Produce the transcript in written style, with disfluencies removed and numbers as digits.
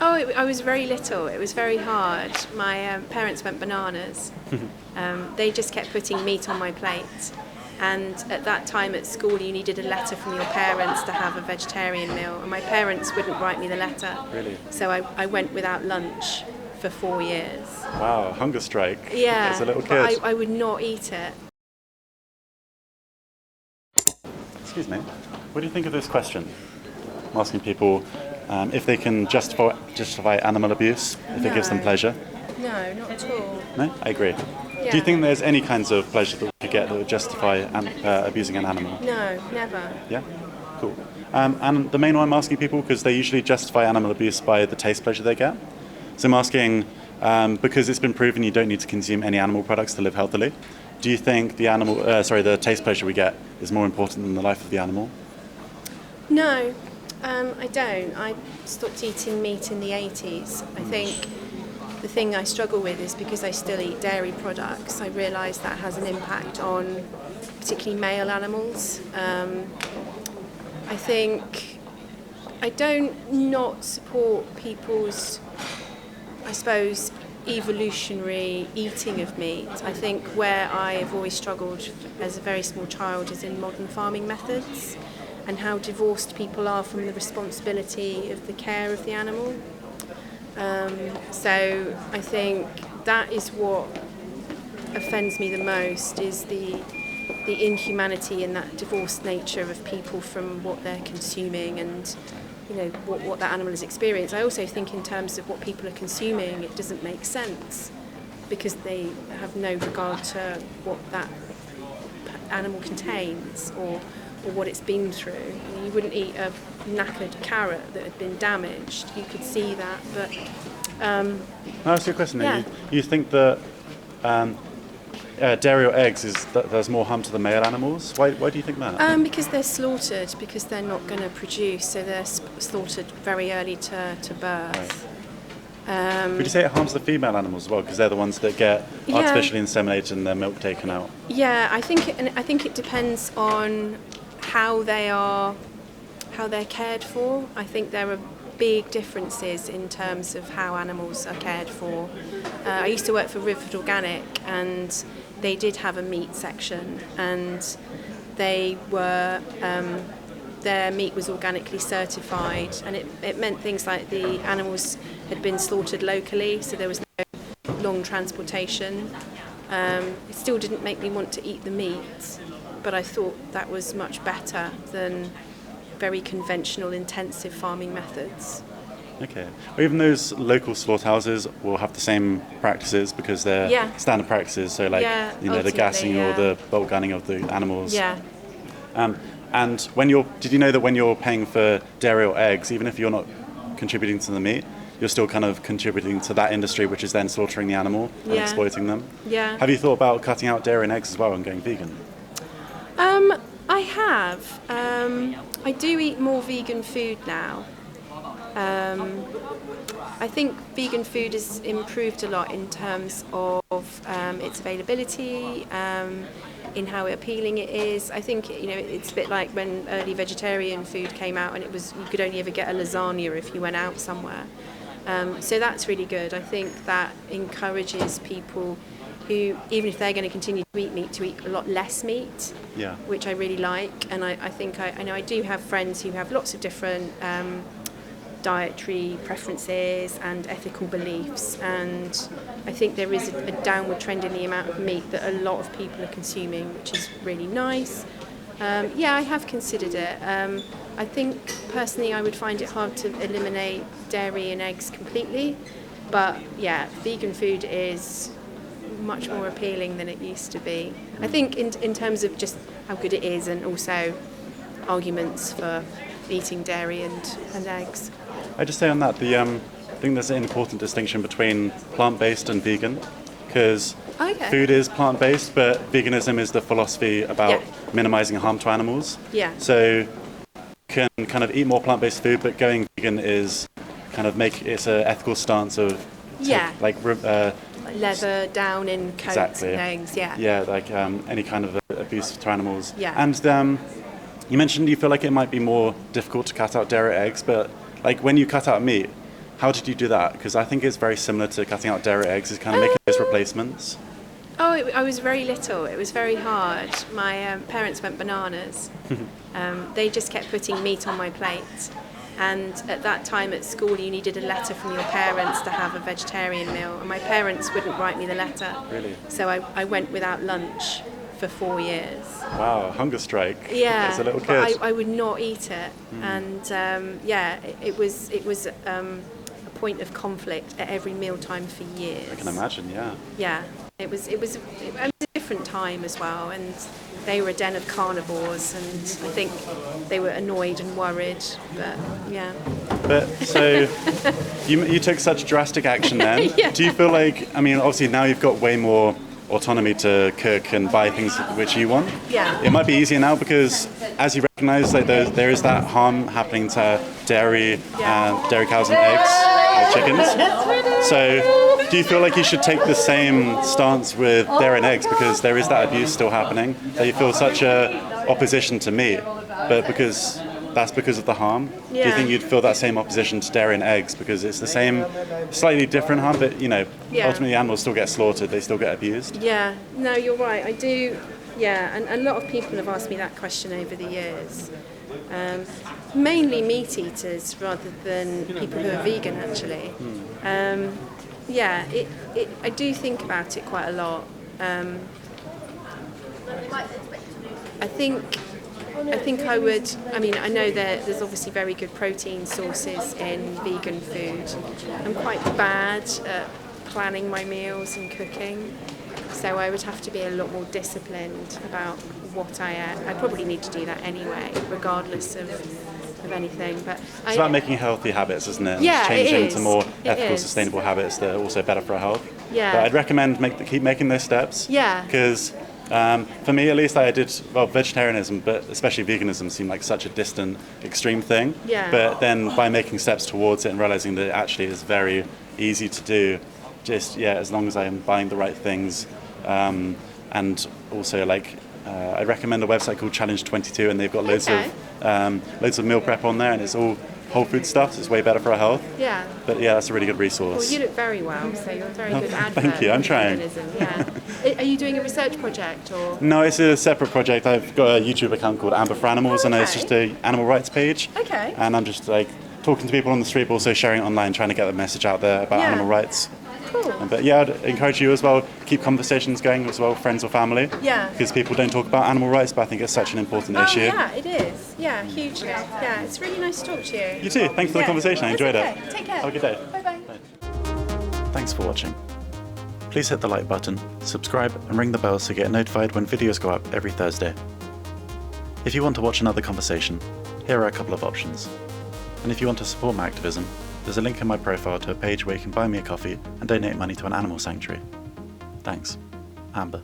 Oh, I was very little. It was very hard. My parents went bananas. They just kept putting meat on my plate. And at that time at school, you needed a letter from your parents to have a vegetarian meal. And my parents wouldn't write me the letter. Really? So I went without lunch for 4 years. Wow, hunger strike. Yeah, As a little kid. I would not eat it. Excuse me. What do you think of this question? I'm asking people if they can justify animal abuse, if it gives them pleasure. No, not at all. No? I agree. Yeah. Do you think there's any kinds of pleasure that we could get that would justify abusing an animal? No, never. Yeah? Cool. And the main one I'm asking people, because they usually justify animal abuse by the taste pleasure they get. So I'm asking, because it's been proven you don't need to consume any animal products to live healthily, do you think the taste pleasure we get is more important than the life of the animal? No, I don't. I stopped eating meat in the 80s. I think the thing I struggle with is because I still eat dairy products, I realise that has an impact on particularly male animals. I think I don't not support people's, I suppose, evolutionary eating of meat. I think where I have always struggled as a very small child is in modern farming methods and how divorced people are from the responsibility of the care of the animal. So I think that is what offends me the most, is the inhumanity and that divorced nature of people from what they're consuming and what that animal has experienced. I also think in terms of what people are consuming, it doesn't make sense because they have no regard to what that animal contains or what it's been through. You wouldn't eat a knackered carrot that had been damaged. You could see that, but... I'll ask you a question. Yeah. You think that dairy or eggs there's more harm to the male animals? Why do you think that? Because they're slaughtered, because they're not going to produce, so they're slaughtered very early to birth. Right. Would you say it harms the female animals as well, because they're the ones that get artificially inseminated and their milk taken out? Yeah, I think it depends on how they're cared for. I think there are big differences in terms of how animals are cared for. I used to work for Rivered Organic, and they did have a meat section, and they were their meat was organically certified, and it meant things like the animals had been slaughtered locally, so there was no long transportation. It still didn't make me want to eat the meat, but I thought that was much better than very conventional intensive farming methods. Okay. Or even those local slaughterhouses will have the same practices because they're standard practices, so the gassing or the bolt gunning of the animals. Yeah. And did you know that when you're paying for dairy or eggs, even if you're not contributing to the meat, you're still kind of contributing to that industry, which is then slaughtering the animal and exploiting them? Yeah. Have you thought about cutting out dairy and eggs as well and going vegan? I have. I do eat more vegan food now. I think vegan food has improved a lot in terms of its availability, in how appealing it is. I think it's a bit like when early vegetarian food came out, and you could only ever get a lasagna if you went out somewhere. So that's really good. I think that encourages people who, even if they're going to continue to eat meat, to eat a lot less meat, which I really like. And I think I know I do have friends who have lots of different dietary preferences and ethical beliefs, and I think there is a downward trend in the amount of meat that a lot of people are consuming, which is really nice. I have considered it. I think personally I would find it hard to eliminate dairy and eggs completely, but vegan food is much more appealing than it used to be. I think in terms of just how good it is, and also arguments for eating dairy and eggs. I just say on that, I think there's an important distinction between plant-based and vegan, because food is plant-based, but veganism is the philosophy about minimizing harm to animals. Yeah. So you can kind of eat more plant-based food, but going vegan is kind of it's an ethical stance of leather down in coats and things. Any kind of abuse to animals. And you mentioned you feel like it might be more difficult to cut out dairy eggs, but like when you cut out meat, how did you do that? Because I think it's very similar to cutting out dairy eggs, is kind of making those replacements. Oh, I was very little. It was very hard. My parents went bananas. They just kept putting meat on my plate. And at that time at school, you needed a letter from your parents to have a vegetarian meal. And my parents wouldn't write me the letter. Really? So I went without lunch for 4 years. Wow, hunger strike. Yeah, as a little kid. I would not eat it. And it was a point of conflict at every mealtime for years. I can imagine, yeah. Yeah, it was a different time as well, and they were a den of carnivores, and I think they were annoyed and worried, but yeah. But so you took such drastic action then. Yeah. Do you feel like, I mean, obviously now you've got way more autonomy to cook and buy things which you want. Yeah. It might be easier now because, as you recognise, like there is that harm happening to dairy cows and eggs, or chickens. So, do you feel like you should take the same stance with dairy and eggs because there is that abuse still happening? That you feel such a opposition to meat, but because of the harm? Yeah. Do you think you'd feel that same opposition to dairy and eggs because it's the same, slightly different harm, but ultimately animals still get slaughtered, they still get abused? Yeah, no, you're right, I do, and a lot of people have asked me that question over the years. Mainly meat eaters rather than people who are vegan, actually. I do think about it quite a lot. I think I would, I know there's obviously very good protein sources in vegan food. I'm quite bad at planning my meals and cooking, so I would have to be a lot more disciplined about what I eat. I probably need to do that anyway, regardless of anything. But it's about making healthy habits, isn't it? Yeah, changing it is. to more ethical, sustainable habits that are also better for our health. Yeah. But I'd recommend keep making those steps. Yeah. Because for me, at least, I did, vegetarianism, but especially veganism seemed like such a distant, extreme thing. Yeah. But then by making steps towards it and realizing that it actually is very easy to do, as long as I am buying the right things. And also, I recommend a website called Challenge 22, and they've got loads of meal prep on there, and it's all whole food stuff, so it's way better for our health. Yeah. But yeah, that's a really good resource. Well, you look very well, so you're a very good advert. Thank you, I'm trying. Yeah. Are you doing a research project or? No, it's a separate project. I've got a YouTube account called Amber for Animals, and it's just an animal rights page. Okay. And I'm just talking to people on the street, but also sharing it online, trying to get the message out there about animal rights. Cool. But yeah, I'd encourage you as well, keep conversations going as well, friends or family. Yeah. Because people don't talk about animal rights, but I think it's such an important issue. Yeah, it is. Yeah, hugely. Yeah, it's really nice to talk to you. You too. Thanks for the conversation. I enjoyed it. Take care. Have a good day. Bye-bye. Thanks for watching. Please hit the like button, subscribe, and ring the bell to get notified when videos go up every Thursday. If you want to watch another conversation, here are a couple of options. And if you want to support my activism, there's a link in my profile to a page where you can buy me a coffee and donate money to an animal sanctuary. Thanks. Amber.